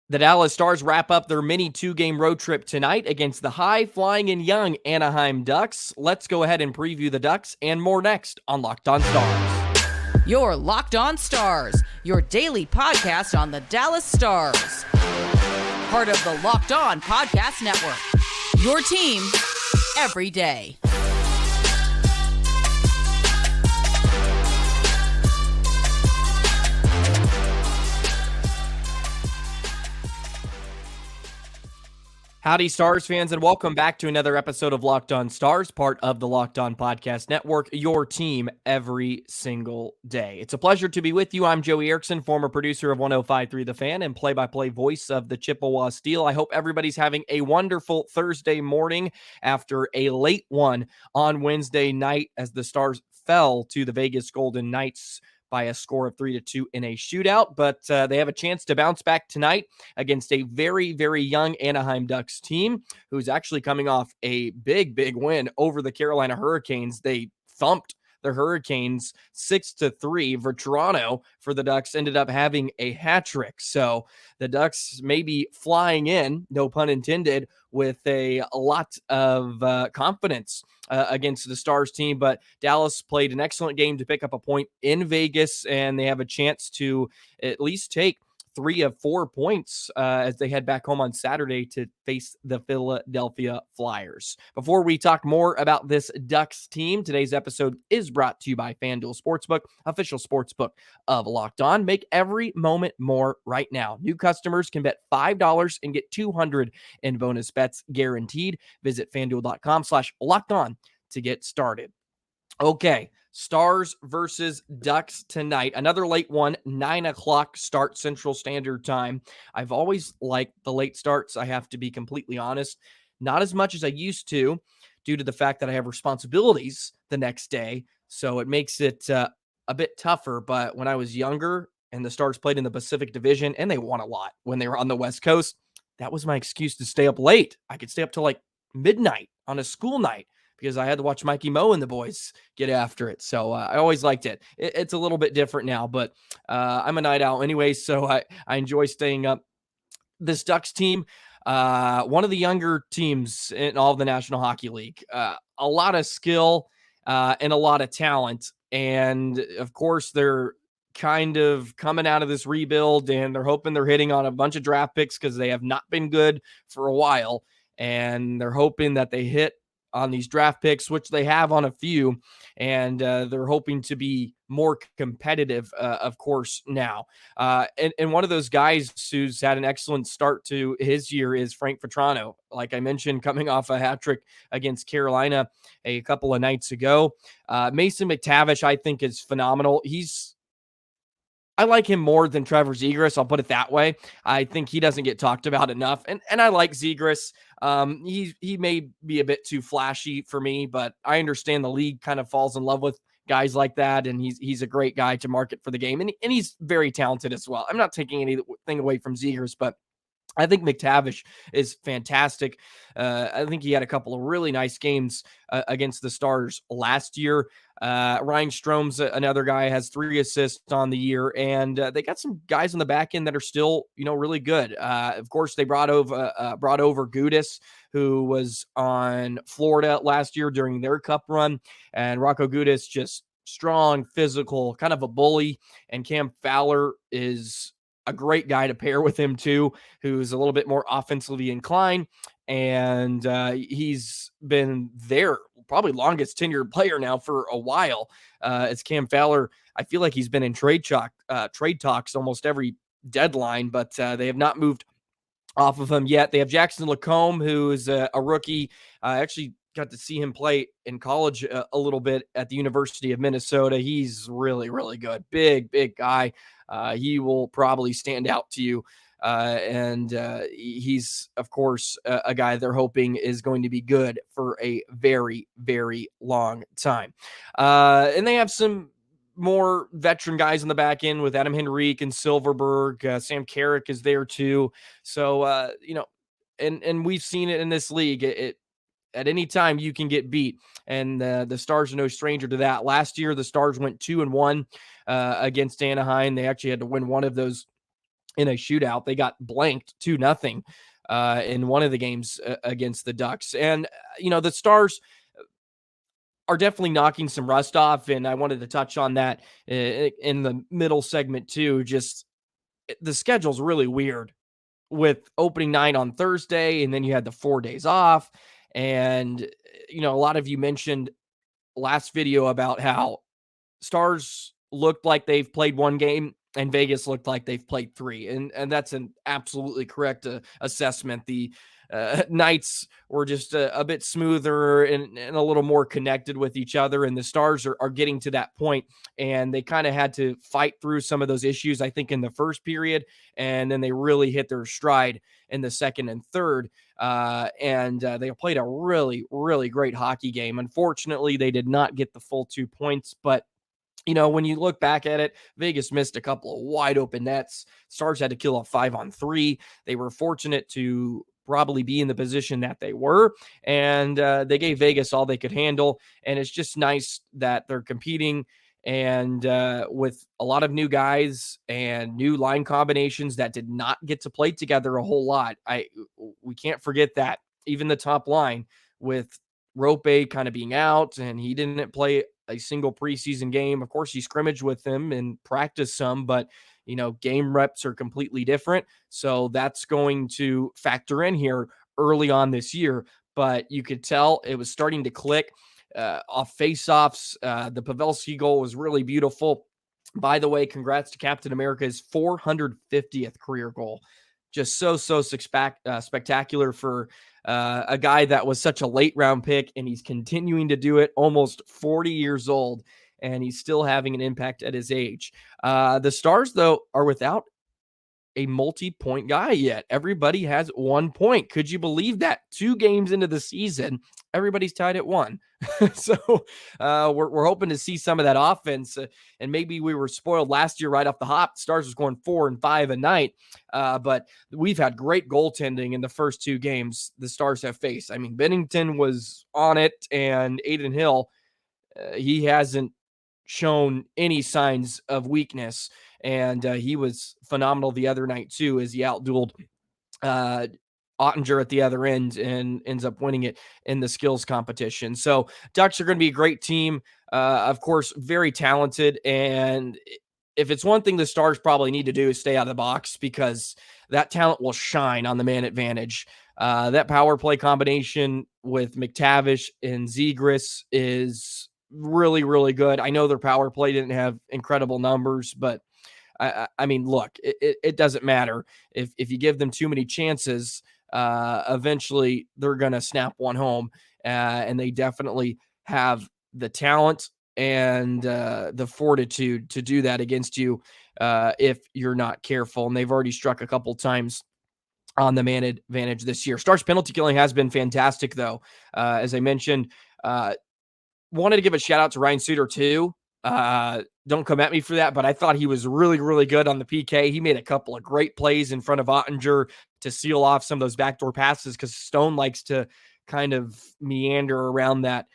The Dallas Stars wrap up their mini 2-game road trip tonight against the high-flying and young Anaheim Ducks. Let's go ahead and preview the Ducks and more next on Locked On Stars. Your Locked On Stars, your daily podcast on the Dallas Stars. Part of the Locked On Podcast Network, your team every day. Howdy, Stars fans, and welcome back to another episode of Locked On Stars, part of the Locked On Podcast Network, your team every single day. It's a pleasure to be with you. I'm Joey Erickson, former producer of 105.3 The Fan and play-by-play voice of the Chippewa Steel. I hope everybody's having a wonderful Thursday morning after a late one on Wednesday night as the Stars fell to the Vegas Golden Knights by a score of 3-2 in a shootout, but they have a chance to bounce back tonight against a very, very young Anaheim Ducks team who's actually coming off a big win over the Carolina Hurricanes. They thumped the Hurricanes 6-3. Toronto for the Ducks ended up having a hat trick. So the Ducks may be flying in, no pun intended, with a lot of confidence against the Stars team. But Dallas played an excellent game to pick up a point in Vegas, and they have a chance to at least take 3 of 4 points as they head back home on Saturday to face the Philadelphia Flyers. Before we talk more about this Ducks team, today's episode is brought to you by FanDuel Sportsbook, official sportsbook of Locked On. Make every moment more right now. New customers can bet $5 and get $200 in bonus bets guaranteed. Visit FanDuel.com/LockedOn to get started. Okay, Stars versus Ducks tonight. Another late one, 9 o'clock start Central Standard Time. I've always liked the late starts, I have to be completely honest. Not as much as I used to due to the fact that I have responsibilities the next day. So it makes it a bit tougher. But when I was younger and the Stars played in the Pacific Division and they won a lot when they were on the West Coast, that was my excuse to stay up late. I could stay up till like midnight on a school night because I had to watch Mikey Moe and the boys get after it. So I always liked it. It's a little bit different now, but I'm a night owl anyway, so I enjoy staying up. This Ducks team, one of the younger teams in all of the National Hockey League. A lot of skill and a lot of talent. And, of course, they're kind of coming out of this rebuild, and they're hoping they're hitting on a bunch of draft picks because they have not been good for a while. And they're hoping that they hit on these draft picks, which they have on a few, and they're hoping to be more competitive, of course, now. And one of those guys who's had an excellent start to his year is Frank Vatrano. Like I mentioned, coming off a hat trick against Carolina a couple of nights ago. Mason Mactavish, I think, is phenomenal. I like him more than Trevor Zegras. I'll put it that way. I think he doesn't get talked about enough. And I like Zegras. He may be a bit too flashy for me, but I understand the league kind of falls in love with guys like that. And he's a great guy to market for the game. And he's very talented as well. I'm not taking anything away from Zegras, but I think Mactavish is fantastic. I think he had a couple of really nice games against the Stars last year. Ryan Strome's another guy, has 3 assists on the year, and they got some guys on the back end that are still, really good. Of course, they brought over Gudis, who was on Florida last year during their Cup run, and Rocco Gudis, just strong, physical, kind of a bully, and Cam Fowler is a great guy to pair with him too, who's a little bit more offensively inclined. And he's been their probably longest tenured player now for a while. It's Cam Fowler. I feel like he's been in trade talks almost every deadline, but they have not moved off of him yet. They have Jackson Lacombe, who is a rookie. I actually got to see him play in college a little bit at the University of Minnesota. He's really, really good. Big guy. He will probably stand out to you. And he's, of course, a guy they're hoping is going to be good for a very, very long time. And they have some more veteran guys in the back end with Adam Henrique and Silverberg. Sam Carrick is there too. So, and we've seen it in this league. At any time you can get beat, and the Stars are no stranger to that. Last year, the Stars went 2-1 against Anaheim. They actually had to win one of those in a shootout. They got blanked 2-0 in one of the games against the Ducks. And, the Stars are definitely knocking some rust off. And I wanted to touch on that in the middle segment too. Just the schedule's really weird with opening night on Thursday, and then you had the 4 days off. And, a lot of you mentioned last video about how Stars looked like they've played one game and Vegas looked like they've played three. And that's an absolutely correct assessment. The Knights were just a bit smoother and a little more connected with each other. And the Stars are getting to that point, and they kind of had to fight through some of those issues, I think, in the first period. And then they really hit their stride in the second and third. And they played a really, really great hockey game. Unfortunately, they did not get the full 2 points, but when you look back at it, Vegas missed a couple of wide open nets. Stars had to kill a 5-on-3. They were fortunate to probably be in the position that they were, and they gave Vegas all they could handle. And it's just nice that they're competing and with a lot of new guys and new line combinations that did not get to play together a whole lot. We can't forget that even the top line with Roope kind of being out, and he didn't play a single preseason game. Of course, he scrimmaged with them and practiced some, but game reps are completely different. So that's going to factor in here early on this year. But you could tell it was starting to click off faceoffs. The Pavelski goal was really beautiful. By the way, congrats to Captain America's 450th career goal. Just so spectacular for a guy that was such a late round pick, and he's continuing to do it, almost 40 years old, and he's still having an impact at his age. The Stars, though, are without a multi-point guy yet. Everybody has 1 point. Could you believe that? 2 games into the season, everybody's tied at 1. So we're hoping to see some of that offense. And maybe we were spoiled last year right off the hop. Stars was going 4 and 5 a night. But we've had great goaltending in the first 2 games the Stars have faced. I mean, Bennington was on it, and Aiden Hill, he hasn't shown any signs of weakness. And he was phenomenal the other night too, as he outdueled Ottinger at the other end and ends up winning it in the skills competition. So Ducks are going to be a great team. Of course, very talented. And if it's one thing the Stars probably need to do is stay out of the box, because that talent will shine on the man advantage. That power play combination with Mactavish and Zegras is really, really good. I know their power play didn't have incredible numbers, but I mean, look, it doesn't matter. If you give them too many chances, eventually they're going to snap one home. And they definitely have the talent and the fortitude to do that against you if you're not careful. And they've already struck a couple times on the man advantage this year. Stars penalty killing has been fantastic, though. As I mentioned, wanted to give a shout out to Ryan Suter too. Don't come at me for that, but I thought he was really, really good on the PK. He made a couple of great plays in front of Ottinger to seal off some of those backdoor passes, because Stone likes to kind of meander around that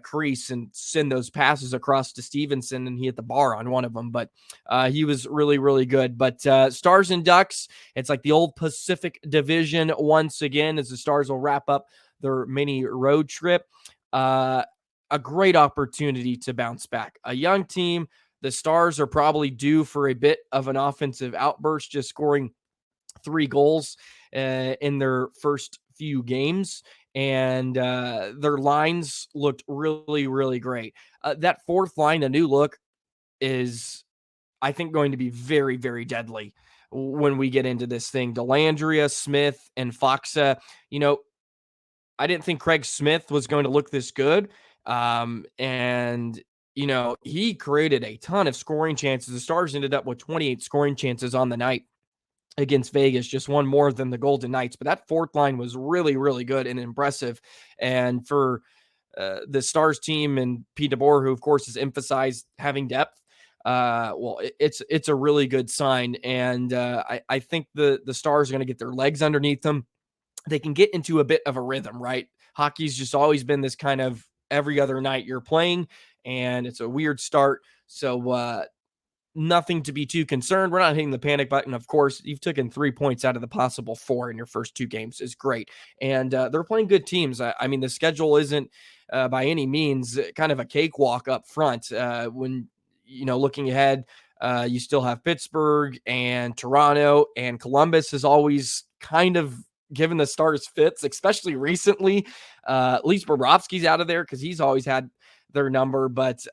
crease and send those passes across to Stevenson, and he hit the bar on one of them. But he was really, really good. But Stars and Ducks, it's like the old Pacific Division once again, as the Stars will wrap up their mini road trip. A great opportunity to bounce back. A young team. The Stars are probably due for a bit of an offensive outburst, just scoring 3 goals in their first few games. And their lines looked really, really great. That fourth line, a new look, is, I think, going to be very, very deadly when we get into this thing. Delandria, Smith, and Foxa. I didn't think Craig Smith was going to look this good. And he created a ton of scoring chances. The Stars ended up with 28 scoring chances on the night against Vegas, just one more than the Golden Knights. But that fourth line was really, really good and impressive. And for the Stars team and Pete DeBoer, who of course has emphasized having depth, it's a really good sign. And I think the Stars are going to get their legs underneath them. They can get into a bit of a rhythm, right? Hockey's just always been this kind of every other night you're playing, and it's a weird start. So nothing to be too concerned. We're not hitting the panic button. Of course, you've taken 3 points out of the possible 4 in your first 2 games is great. And they're playing good teams. I mean, the schedule isn't by any means kind of a cakewalk up front. When, looking ahead, you still have Pittsburgh and Toronto, and Columbus has always kind of given the Stars fits, especially recently. At least Bobrovsky's out of there because he's always had their number. But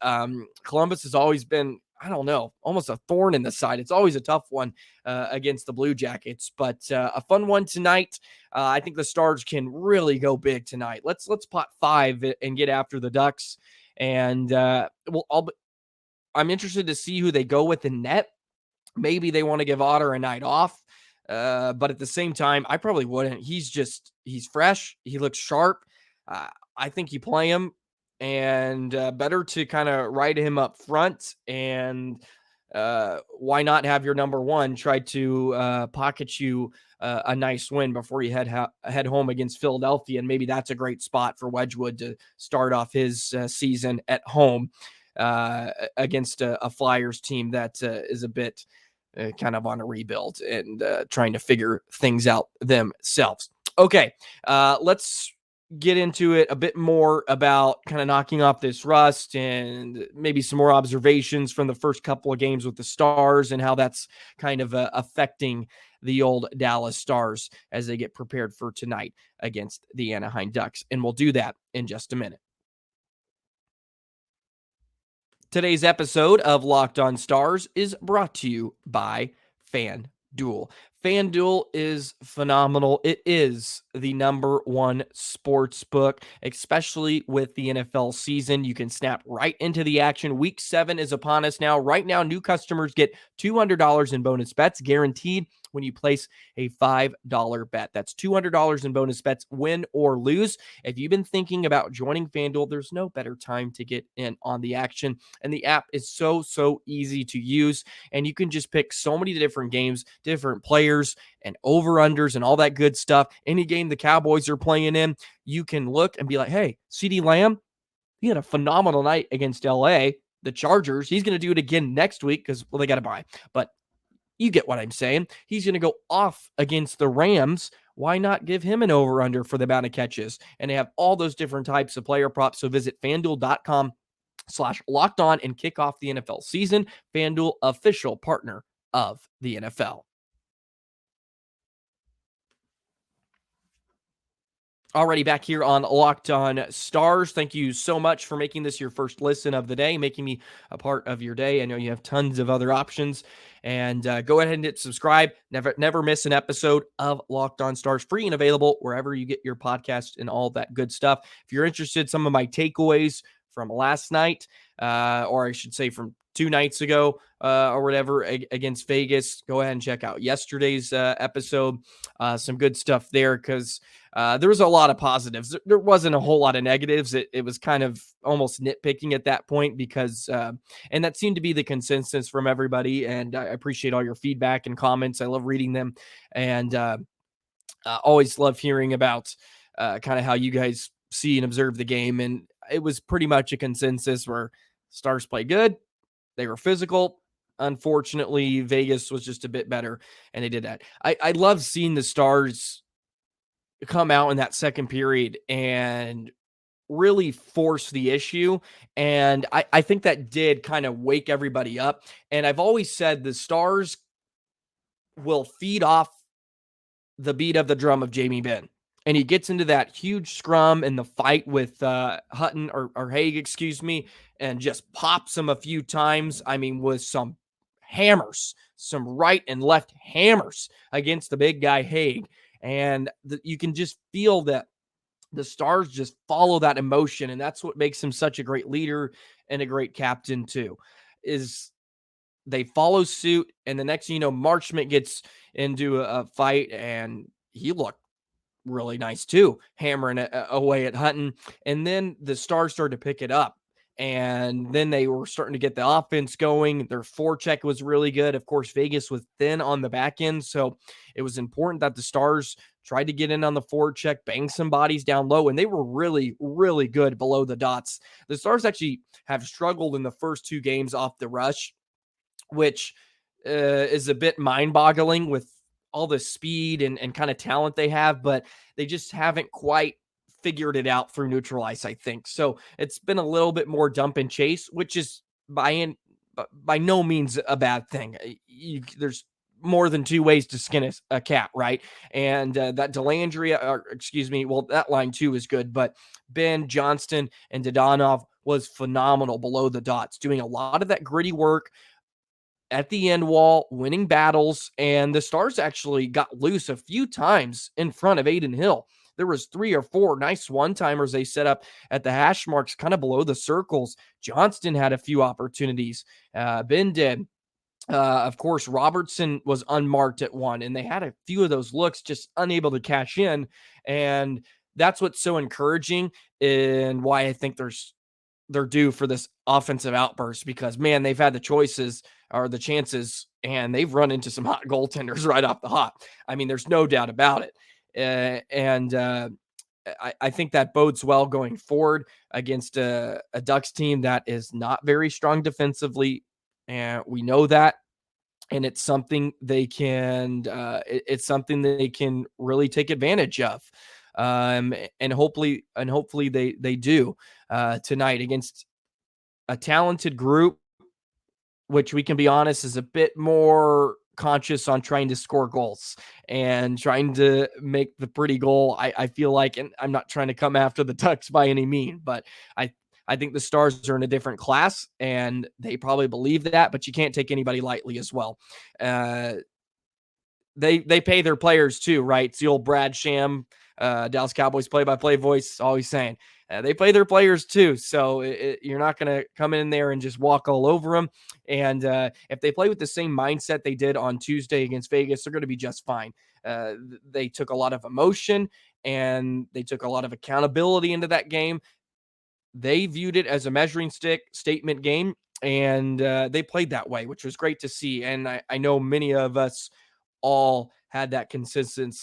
Columbus has always been, I don't know, almost a thorn in the side. It's always a tough one against the Blue Jackets, but a fun one tonight. I think the Stars can really go big tonight. Let's pot 5 and get after the Ducks. And I'm interested to see who they go with in net. Maybe they want to give Otter a night off. But at the same time, I probably wouldn't. He's fresh. He looks sharp. I think you play him, and better to kind of ride him up front. And why not have your number one try to pocket you a nice win before you head home against Philadelphia? And maybe that's a great spot for Wedgwood to start off his season at home against a Flyers team that is a bit kind of on a rebuild and trying to figure things out themselves. Okay, let's get into it a bit more about kind of knocking off this rust and maybe some more observations from the first couple of games with the Stars and how that's kind of affecting the old Dallas Stars as they get prepared for tonight against the Anaheim Ducks. And we'll do that in just a minute. Today's episode of Locked On Stars is brought to you by FanDuel. FanDuel is phenomenal. It is the number one sports book, especially with the NFL season. You can snap right into the action. Week 7 is upon us now. Right now, new customers get $200 in bonus bets guaranteed when you place a $5 bet. That's $200 in bonus bets, win or lose. If you've been thinking about joining FanDuel, there's no better time to get in on the action. And the app is so easy to use. And you can just pick so many different games, different players, and over-unders and all that good stuff. Any game the Cowboys are playing in, you can look and be like, hey, CeeDee Lamb, he had a phenomenal night against LA. The Chargers, he's going to do it again next week because, well, they got to buy. But you get what I'm saying. He's going to go off against the Rams. Why not give him an over-under for the amount of catches? And they have all those different types of player props. So visit FanDuel.com/lockedon and kick off the NFL season. FanDuel, official partner of the NFL. Already back here on Locked On Stars. Thank you so much for making this your first listen of the day, making me a part of your day. I know you have tons of other options. And go ahead and hit subscribe. Never miss an episode of Locked On Stars, free and available wherever you get your podcast and all that good stuff. If you're interested in some of my takeaways from last night, or I should say from 2 nights ago or whatever against Vegas, go ahead and check out yesterday's episode. Some good stuff there because there was a lot of positives. There wasn't a whole lot of negatives. It was kind of almost nitpicking at that point because, and that seemed to be the consensus from everybody. And I appreciate all your feedback and comments. I love reading them, and always love hearing about kind of how you guys see and observe the game. And it was pretty much a consensus where Stars play good. They were physical. Unfortunately, Vegas was just a bit better, and they did that. I love seeing the Stars come out in that second period and really force the issue. And I think that did kind of wake everybody up. And I've always said the Stars will feed off the beat of the drum of Jamie Benn. And he gets into that huge scrum in the fight with Hutton or Haig, excuse me, and just pops him a few times. I mean, with some hammers, some right and left hammers against the big guy Haig. And you can just feel that the Stars just follow that emotion. And that's what makes him such a great leader and a great captain too, is they follow suit. And the next thing you know, Marchment gets into a fight and he looked really nice too, hammering away at Hutton. And then the Stars started to pick it up. And then they were starting to get the offense going. Their forecheck was really good. Of course, Vegas was thin on the back end. So it was important that the Stars tried to get in on the forecheck, bang some bodies down low. And they were really, really good below the dots. The Stars actually have struggled in the first 2 games off the rush which is a bit mind-boggling with all the speed and kind of talent they have, but they just haven't quite figured it out through neutral ice, I think. So it's been a little bit more dump and chase, which is by no means a bad thing. There's more than two ways to skin a cat, right? And that Delandry, that line too is good, but Ben, Johnston, and Dodonov was phenomenal below the dots, doing a lot of that gritty work at the end wall, winning battles, and the Stars actually got loose a few times in front of Aiden Hill. There was 3 or 4 nice one-timers they set up at the hash marks, kind of below the circles. Johnston had a few opportunities. Ben did. Of course, Robertson was unmarked at one, and they had a few of those looks just unable to cash in. And that's what's so encouraging and why I think they're due for this offensive outburst, because man, they've had the choices or the chances and they've run into some hot goaltenders right off the hop. I mean, there's no doubt about it. I think that bodes well going forward against a Ducks team that is not very strong defensively. And we know that. And it's something it's something they can really take advantage of. And hopefully they do tonight against a talented group, which we can be honest is a bit more conscious on trying to score goals and trying to make the pretty goal. I feel like, and I'm not trying to come after the Ducks by any mean, but I think the Stars are in a different class and they probably believe that, but you can't take anybody lightly as well. They pay their players too, right? It's the old Brad Sham, Dallas Cowboys play-by-play voice, always saying they pay their players too. So you're not going to come in there and just walk all over them. And if they play with the same mindset they did on Tuesday against Vegas, they're going to be just fine. They took a lot of emotion and they took a lot of accountability into that game. They viewed it as a measuring stick statement game, and they played that way, which was great to see. And I know many of us all had that consistent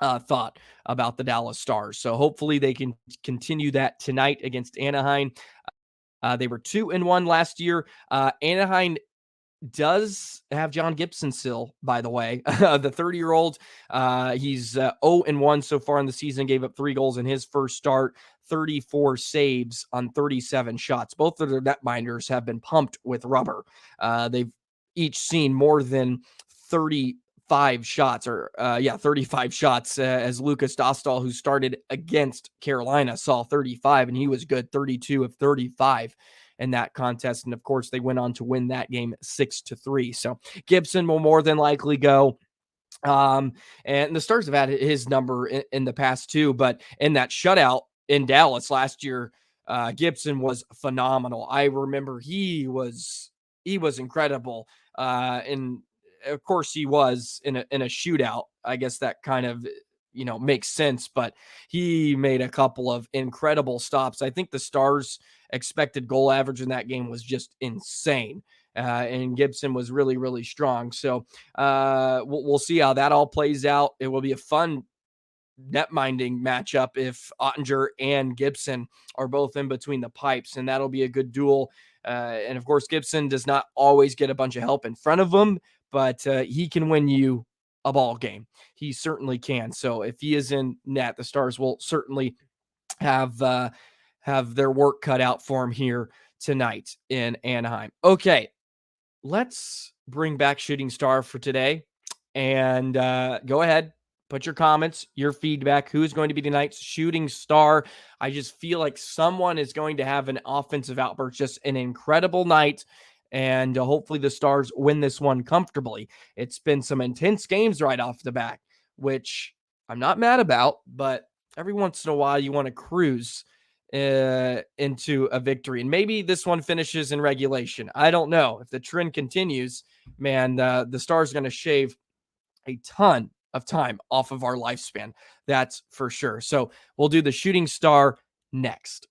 thought about the Dallas Stars. So hopefully they can continue that tonight against Anaheim. They were 2-1 last year. Anaheim does have John Gibson still, by the way, the 30-year-old. He's 0-1 so far in the season, gave up 3 goals in his first start, 34 saves on 37 shots. Both of their netminders have been pumped with rubber. They've each seen more than 35 shots, 35 shots, as Lucas Dostal, who started against Carolina, saw 35, and he was good, 32 of 35 in that contest. And of course, they went on to win that game 6-3. So Gibson will more than likely go. And the Stars have had his number in the past too, but in that shutout in Dallas last year, Gibson was phenomenal. I remember he was incredible. And of course he was in a shootout. I guess that kind of, makes sense, but he made a couple of incredible stops. I think the Stars expected goal average in that game was just insane. And Gibson was really, really strong. So we'll see how that all plays out. It will be a fun net-minding matchup if Ottinger and Gibson are both in between the pipes, and that'll be a good duel. And of course, Gibson does not always get a bunch of help in front of him, but he can win you a ball game. He certainly can. So if he is in net, the Stars will certainly have their work cut out for him here tonight in Anaheim. Okay, let's bring back Shooting Star for today. And go ahead, put your comments, your feedback. Who is going to be tonight's Shooting Star? I just feel like someone is going to have an offensive outburst, just an incredible night. And hopefully the Stars win this one comfortably. It's been some intense games right off the bat, which I'm not mad about, but every once in a while you want to cruise into a victory. And maybe this one finishes in regulation. I don't know. If the trend continues, man, the Stars are going to shave a ton of time off of our lifespan. That's for sure. So we'll do the Shooting Star next.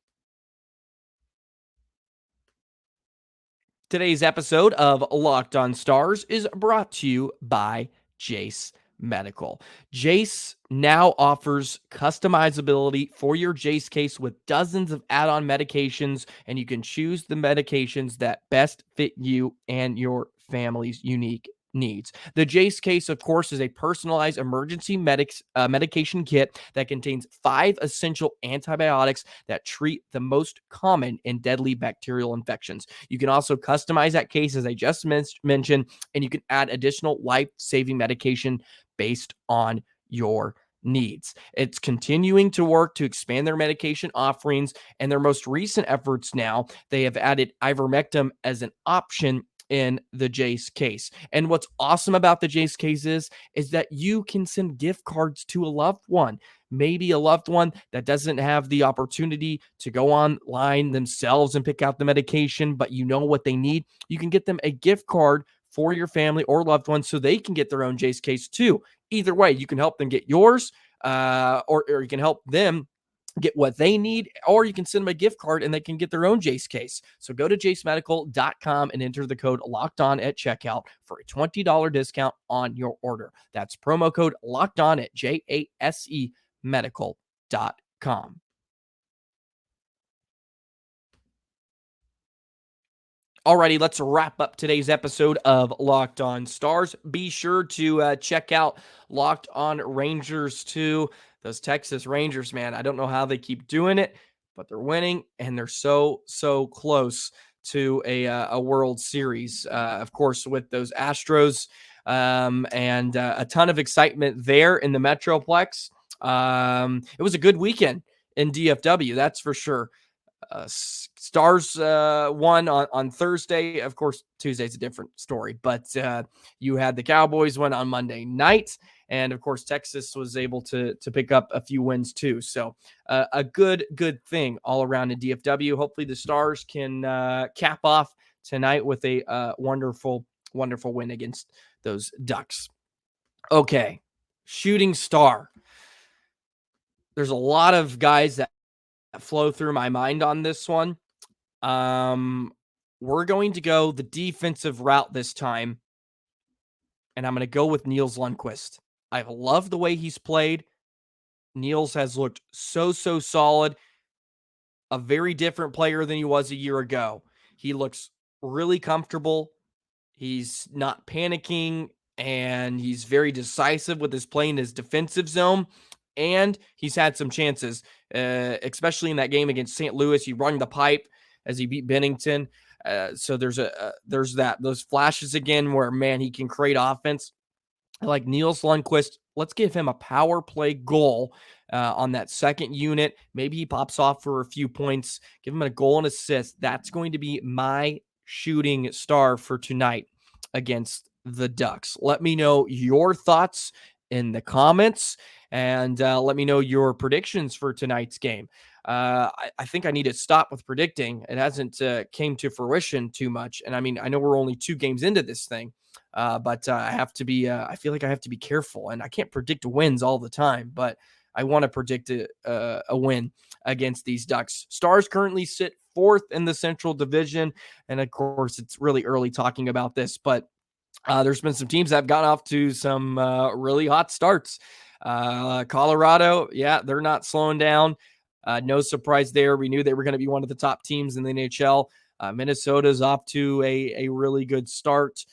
Today's episode of Locked On Stars is brought to you by Jace Medical. Jace now offers customizability for your Jace case with dozens of add-on medications, and you can choose the medications that best fit you and your family's unique needs. The Jace case, of course, is a personalized emergency medication kit that contains 5 essential antibiotics that treat the most common and deadly bacterial infections. You can also customize that case, as I just mentioned, and you can add additional life-saving medication based on your needs. It's continuing to work to expand their medication offerings, and their most recent efforts now, they have added ivermectin as an option in the Jace case. And what's awesome about the Jace case is that you can send gift cards to a loved one. Maybe a loved one that doesn't have the opportunity to go online themselves and pick out the medication, but you know what they need. You can get them a gift card for your family or loved ones so they can get their own Jace case too. Either way, you can help them get yours, or you can help them get what they need, or you can send them a gift card and they can get their own Jace case. So go to jacemedical.com and enter the code locked on at checkout for a $20 discount on your order. That's promo code locked on at jasemedical.com. Alrighty, let's wrap up today's episode of Locked On Stars. Be sure to check out Locked On Rangers too. Those Texas Rangers, man, I don't know how they keep doing it, but they're winning and they're so close to a World Series. Of course, with those Astros, and a ton of excitement there in the Metroplex. It was a good weekend in DFW, that's for sure. Stars won on Thursday. Of course, Tuesday's a different story, but you had the Cowboys win on Monday night, and of course, Texas was able to pick up a few wins too. So a good thing all around in DFW. Hopefully, the Stars can cap off tonight with a wonderful win against those Ducks. Okay, shooting star. There's a lot of guys that flow through my mind on this one. We're going to go the defensive route this time, and I'm going to go with Niels Lundqvist. I've loved the way he's played. Niels has looked so solid. A very different player than he was a year ago. He looks really comfortable. He's not panicking, and he's very decisive with his play in his defensive zone. And he's had some chances, especially in that game against St. Louis. He rung the pipe as he beat Bennington. So there's those flashes again where, man, he can create offense. I like Niels Lundqvist. Let's give him a power play goal on that second unit. Maybe he pops off for a few points. Give him a goal and assist. That's going to be my shooting star for tonight against the Ducks. Let me know your thoughts in the comments, and let me know your predictions for tonight's game. I think I need to stop with predicting. It hasn't came to fruition too much. And I mean, I know we're only 2 games into this thing, but I have to be, I feel like I have to be careful, and I can't predict wins all the time, but I want to predict a win against these Ducks. Stars currently sit 4th in the Central Division. And of course, it's really early talking about this, but there's been some teams that have gotten off to some really hot starts. Colorado, yeah, they're not slowing down. No surprise there. We knew they were going to be one of the top teams in the NHL. Minnesota's off to a really good start.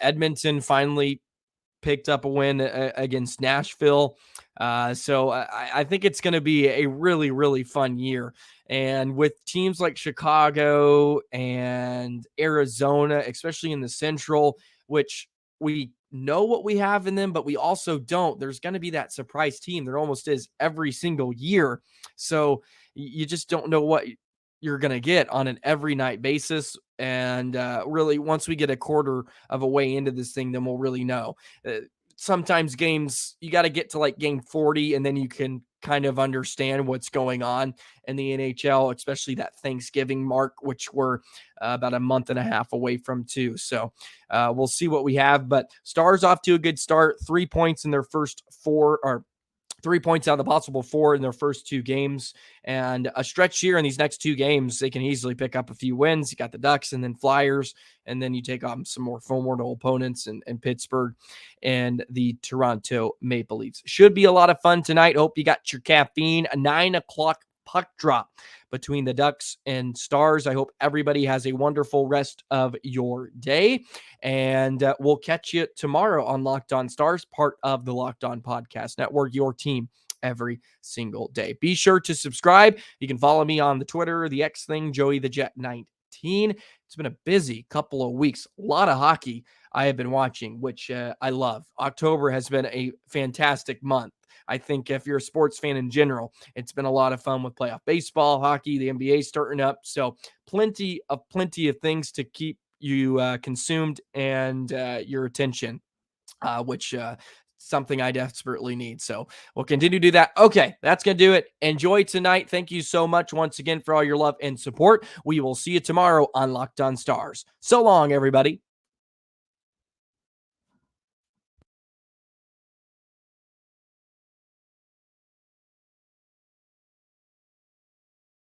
Edmonton finally picked up a win against Nashville. So I think it's going to be a really fun year. And with teams like Chicago and Arizona, especially in the Central, which we know what we have in them, but we also don't. There's going to be that surprise team. There almost is every single year. So you just don't know what you're going to get on an every night basis. And really, once we get a quarter of a way into this thing, then we'll really know. Sometimes games, you got to get to like game 40, and then you can kind of understand what's going on in the NHL, especially that Thanksgiving mark, which we're about a month and a half away from too. So we'll see what we have, but Stars off to a good start. 3 points in their first 4, or 3 points out of the possible 4 in their first 2 games, and a stretch here in these next 2 games. They can easily pick up a few wins. You got the Ducks and then Flyers, and then you take on some more formidable opponents in Pittsburgh and the Toronto Maple Leafs. Should be a lot of fun tonight. Hope you got your caffeine. A 9 o'clock puck drop between the Ducks and Stars. I hope everybody has a wonderful rest of your day, and we'll catch you tomorrow on Locked On Stars, part of the Locked On Podcast Network, your team every single day. Be sure to subscribe. You can follow me on the Twitter, the X thing, Joey the Jet 19. It's been a busy couple of weeks. A lot of hockey I have been watching, which I love. October has been a fantastic month. I think if you're a sports fan in general, it's been a lot of fun with playoff baseball, hockey, the NBA starting up. So plenty of things to keep you consumed and your attention, which something I desperately need. So we'll continue to do that. Okay, that's going to do it. Enjoy tonight. Thank you so much once again for all your love and support. We will see you tomorrow on Locked On Stars. So long, everybody.